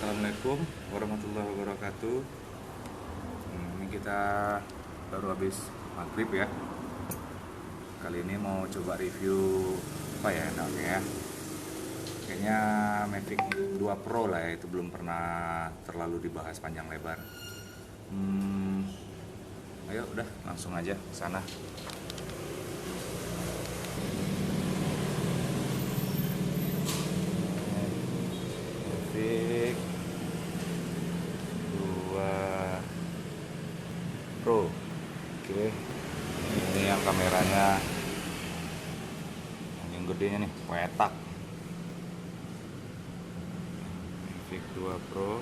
Assalamualaikum warahmatullahi wabarakatuh. Ini kita baru habis maghrib ya. Kali ini mau coba review apa ya enaknya ya. Kayaknya Mavic 2 Pro lah ya, itu belum pernah terlalu dibahas panjang lebar. Ayo udah langsung aja ke sana. Mavic 2 Pro. Oke. Ini yang kameranya yang gedenya nih, petak. Mavic 2 Pro.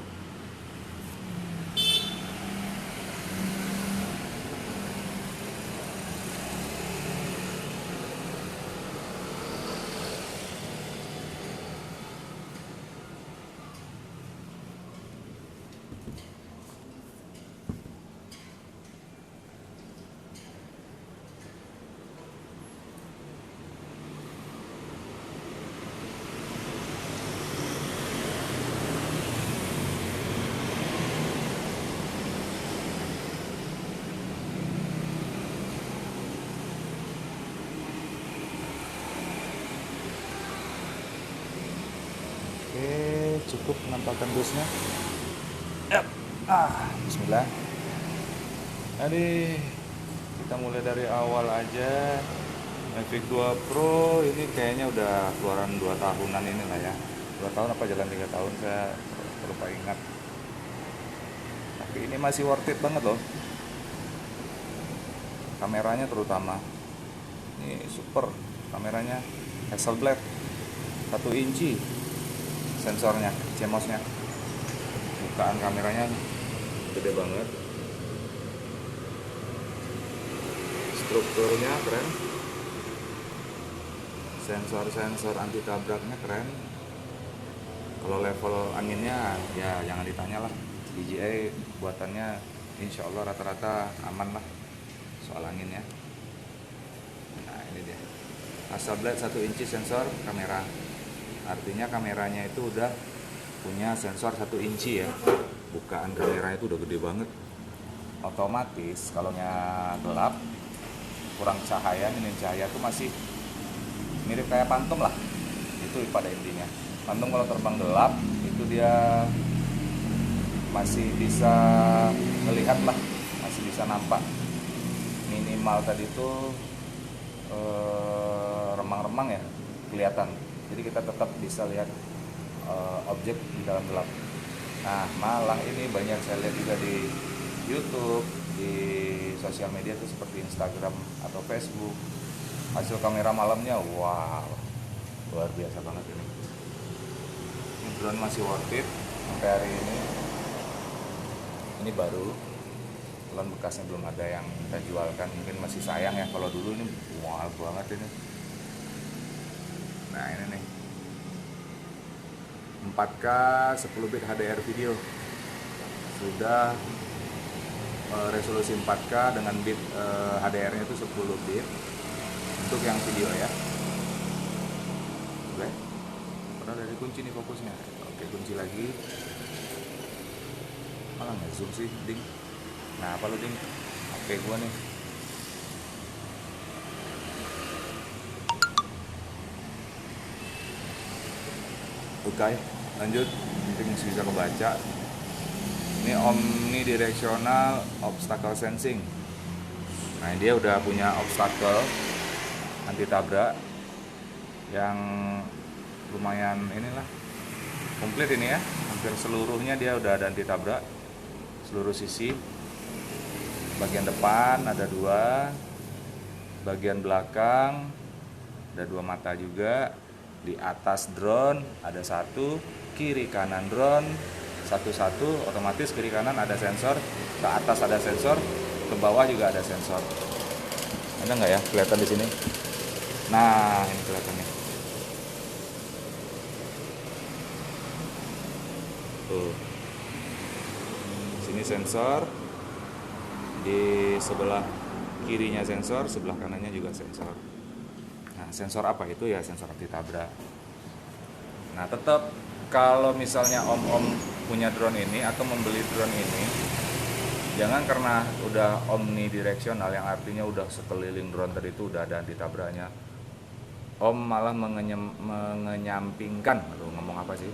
Oke, cukup menampilkan busnya. Yap. Bismillah. Aduh, kita mulai dari awal aja. Mavic 2 Pro ini kayaknya udah keluaran 2 tahunan ini lah ya. 2 tahun apa jalan 3 tahun, saya lupa ingat. Tapi ini masih worth it banget loh. Kameranya terutama. Ini super kameranya, Hasselblad 1 inci. Sensornya, CMOS-nya, bukaan kameranya gede banget, strukturnya keren, sensor anti tabraknya keren. Kalau level anginnya ya jangan ditanya lah, DJI buatannya insya Allah rata-rata aman lah soal anginnya. Nah ini dia, Hasselblad 1 inci sensor kamera. Artinya kameranya itu udah punya sensor 1 inci ya. Bukaan kamera itu udah gede banget. Otomatis kalau gelap, kurang cahaya, minim cahaya itu masih mirip kayak Phantom lah. Itu pada intinya. Phantom kalau terbang gelap itu dia masih bisa melihat lah, masih bisa nampak. Minimal tadi itu remang-remang ya kelihatan. Jadi kita tetap bisa lihat objek di dalam gelap. Nah, malah ini banyak saya lihat juga di YouTube, di sosial media itu seperti Instagram atau Facebook. Hasil kamera malamnya, wow, luar biasa banget ini. Ini drone masih worth it sampai hari ini. Ini baru, drone bekasnya belum ada yang kita jualkan. Mungkin masih sayang ya, kalau dulu ini wow banget ini. Nah ini nih 4K 10 bit HDR video, sudah resolusi 4K dengan bit HDR nya itu 10 bit untuk yang video ya. Oke, udah dari kunci nih fokusnya. Oke, kunci lagi, malah nggak zoom sih ding. Nah apa lu ding, oke gua nih. Oke, lanjut. Mungkin masih bisa kebaca. Ini omnidirectional obstacle sensing. Nah, dia udah punya obstacle anti tabrak yang lumayan inilah komplit ini ya. Hampir seluruhnya dia udah ada anti tabrak, seluruh sisi. Bagian depan ada 2, bagian belakang ada 2 mata juga. Di atas drone ada 1, kiri kanan drone satu-satu, otomatis kiri kanan ada sensor, ke atas ada sensor, ke bawah juga ada sensor. Ada nggak ya kelihatan di sini? Nah ini kelihatan nih. Tuh, sini sensor, di sebelah kirinya sensor, sebelah kanannya juga sensor. Nah, sensor apa itu ya? Sensor anti tabrak. Nah, tetap kalau misalnya om-om punya drone ini atau membeli drone ini, jangan karena udah omnidirectional yang artinya udah sekeliling drone tadi itu udah ada anti tabraknya, Om malah mengenyampingkan, aduh ngomong apa sih,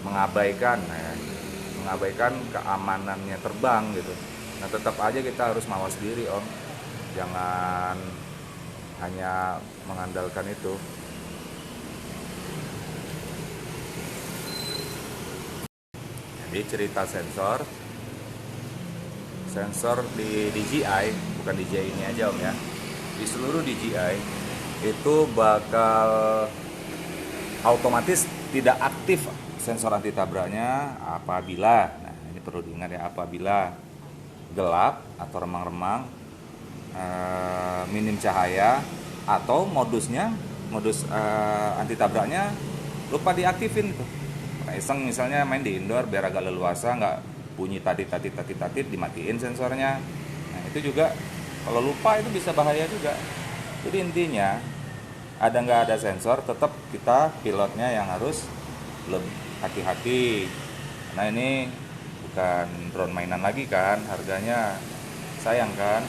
mengabaikan, mengabaikan keamanannya terbang gitu. Nah tetap aja kita harus mawas diri Om, jangan hanya mengandalkan itu. Jadi cerita sensor di DJI, bukan DJI ini aja Om ya, di seluruh DJI itu bakal otomatis tidak aktif sensor anti tabraknya apabila, nah ini perlu diingat ya, apabila gelap atau remang-remang, minim cahaya, atau modus anti tabraknya lupa diaktifin tuh. Iseng misalnya main di indoor biar agak leluasa, nggak bunyi tatit dimatiin sensornya. Nah itu juga kalau lupa itu bisa bahaya juga. Jadi intinya ada nggak ada sensor, tetap kita pilotnya yang harus lebih hati-hati. Nah ini bukan drone mainan lagi kan, harganya sayang kan,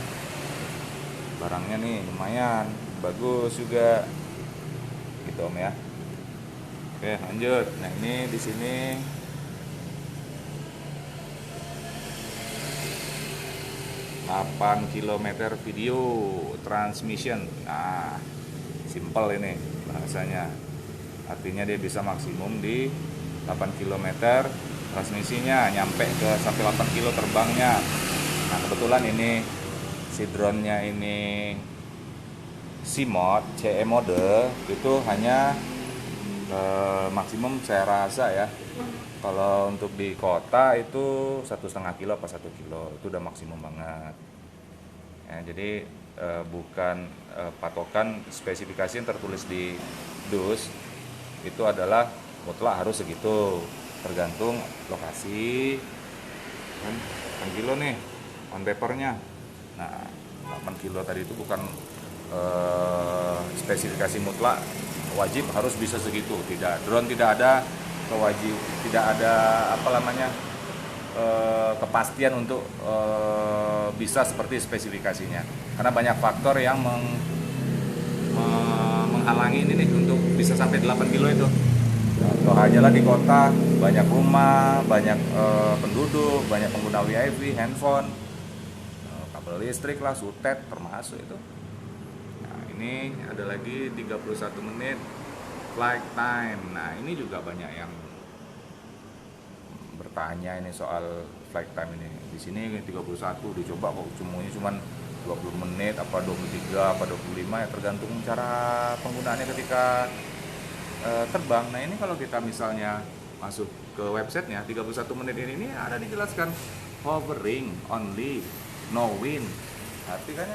barangnya nih lumayan bagus juga gitu Om ya. Oke lanjut. Nah ini di sini ...8 km video transmission. Nah simple ini bahasanya, artinya dia bisa maksimum di 8 km transmisinya, nyampe ke sampai 8 kilo terbangnya. Nah kebetulan ini si drone-nya ini C-mode, CE mode, itu hanya maksimum saya rasa ya, kalau untuk di kota itu 1,5 kilo apa 1 kilo itu udah maksimum banget ya. Jadi bukan patokan spesifikasi yang tertulis di dus itu adalah mutlak harus segitu, tergantung lokasi kan. 8 kilo nih on papernya. Nah 8 kilo tadi itu bukan spesifikasi mutlak wajib harus bisa segitu, tidak. Drone tidak ada tidak ada kepastian untuk bisa seperti spesifikasinya, karena banyak faktor yang menghalangi ini nih untuk bisa sampai 8 kilo itu. Contoh aja lah di kota, banyak rumah, banyak penduduk, banyak pengguna WiFi, handphone, kabel listrik lah, sutet termasuk itu. Nah ini ada lagi 31 menit flight time. Nah ini juga banyak yang bertanya ini soal flight time ini. Di sini 31 dicoba kok semuanya cuman 20 menit apa 23 apa 25 ya, tergantung cara penggunaannya ketika terbang. Nah ini kalau kita misalnya masuk ke websitenya, 31 menit ini ada dijelaskan hovering only, no wind. Artinya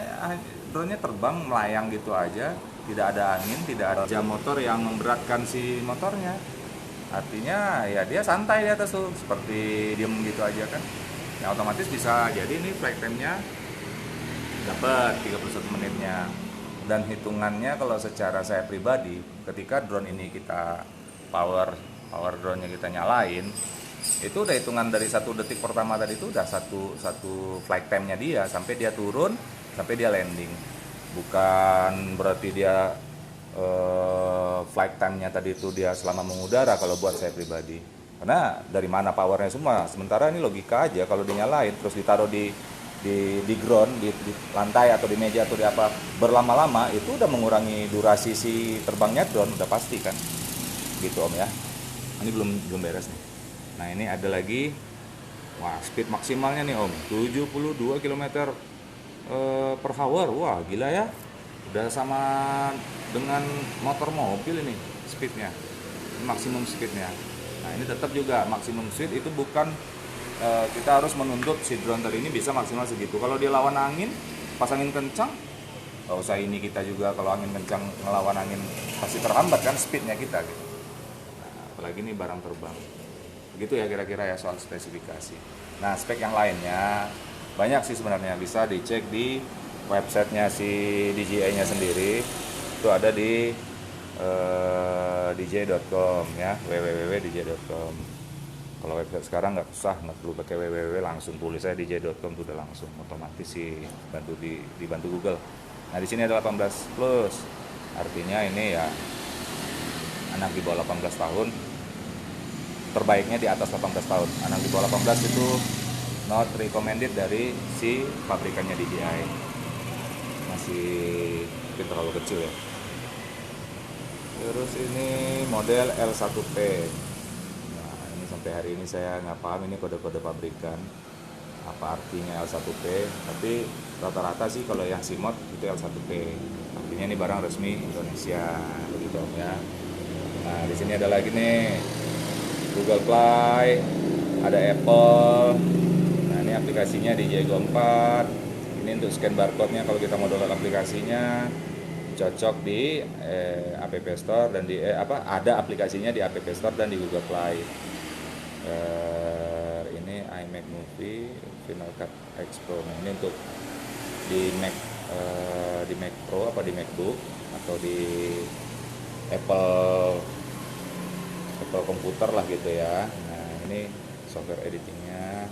drone-nya terbang melayang gitu aja, tidak ada angin, tidak ada jam motor yang memberatkan si motornya. Artinya ya dia santai di atas tuh, seperti diem gitu aja kan. Ya otomatis bisa jadi ini flight time-nya dapat 31 menitnya. Dan hitungannya kalau secara saya pribadi, ketika drone ini kita power drone-nya kita nyalain, itu udah hitungan dari 1 detik pertama tadi itu udah satu flight time-nya dia sampai dia turun, sampai dia landing. Bukan berarti dia flight time-nya tadi itu dia selama mengudara kalau buat saya pribadi. Karena dari mana powernya semua. Sementara ini logika aja, kalau dinyalain terus ditaruh di ground, di lantai atau di meja atau di apa berlama-lama, itu udah mengurangi durasi si terbangnya drone, udah pasti kan. Gitu Om ya. Ini belum beres nih. Nah ini ada lagi, wah speed maksimalnya nih Om, 72 km per hour. Wah gila ya, udah sama dengan motor mobil ini speednya, maksimum speednya. Nah ini tetap juga maksimum speed itu bukan kita harus menuntut si drone tadi ini bisa maksimal segitu. Kalau dia lawan angin, pas angin kencang, gak usah ini kita juga kalau angin kencang ngelawan angin pasti terhambat kan speednya kita gitu. Nah, apalagi ini barang terbang. Begitu ya kira-kira ya soal spesifikasi. Nah spek yang lainnya banyak sih sebenarnya, bisa dicek di websitenya si DJI-nya sendiri. Itu ada di dj.com ya, www.dj.com. Kalau website sekarang nggak usah, nggak perlu pakai www, langsung tulis saya dj.com tuh udah langsung otomatis sih dibantu Google. Nah di sini ada 18 plus, artinya ini ya anak di bawah 18 tahun, terbaiknya di atas 18 tahun. Anak di bawah 18 itu not recommended dari si pabrikannya DJI, masih mungkin terlalu kecil ya. Terus ini model L1P. Nah ini sampai hari ini saya nggak paham ini kode-kode pabrikan apa artinya L1P, tapi rata-rata sih kalau yang Simod itu L1P, artinya ini barang resmi Indonesia begitu ya. Nah di sini ada lagi nih Google Play, ada Apple. Nah ini aplikasinya DJI Go 4. Ini untuk scan barcode-nya kalau kita mau download aplikasinya, cocok di App Store dan di ada aplikasinya di App Store dan di Google Play. Ini iMac Movie, Final Cut X Pro. Nah ini untuk di Mac Pro apa di MacBook atau di Apple komputer lah gitu ya. Nah ini software editingnya,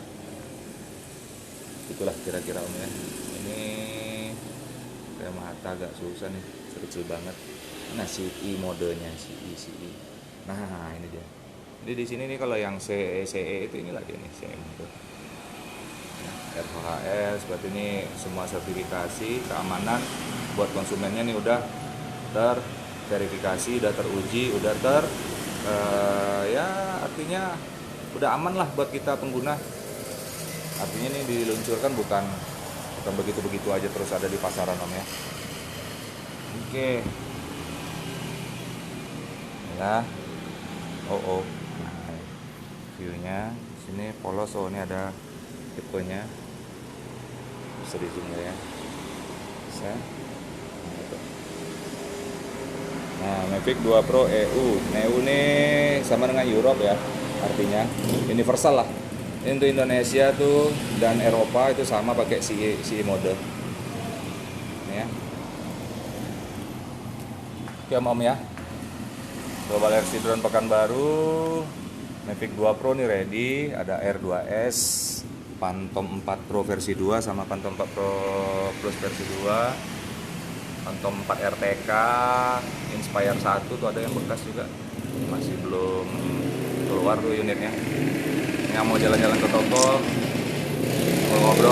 itulah kira-kira Om ya. Ini kayak mata agak susah nih, kecil banget. Nah CE modenya CE. Nah ini dia. Jadi di sini nih kalau yang CE itu inilah dia nih CE mode. Nah, RVHS berarti ini semua sertifikasi keamanan buat konsumennya nih udah terverifikasi, udah teruji, udah ya artinya udah aman lah buat kita pengguna. Artinya ini diluncurkan bukan begitu-begitu aja terus ada di pasaran Om ya. Oke. Ya. Oh. Nah, view-nya sini polos. Oh, ini ada tipenya. Bisa di zoom ya. Bisa. Nah, Mavic 2 Pro EU. Nah, EU ini sama dengan Europe ya. Artinya universal lah. Ini untuk Indonesia tuh dan Eropa itu sama pakai CE mode. Ini ya. Oke Om ya. Global RC Drone Pekanbaru. Mavic 2 Pro nih ready, ada R2S, Phantom 4 Pro versi 2 sama Phantom 4 Pro Plus versi 2. Phantom 4 RTK, Inspire 1 tuh ada yang bekas juga. Masih belum keluar tuh unitnya. Yang mau jalan-jalan ke toko, mau ngobrol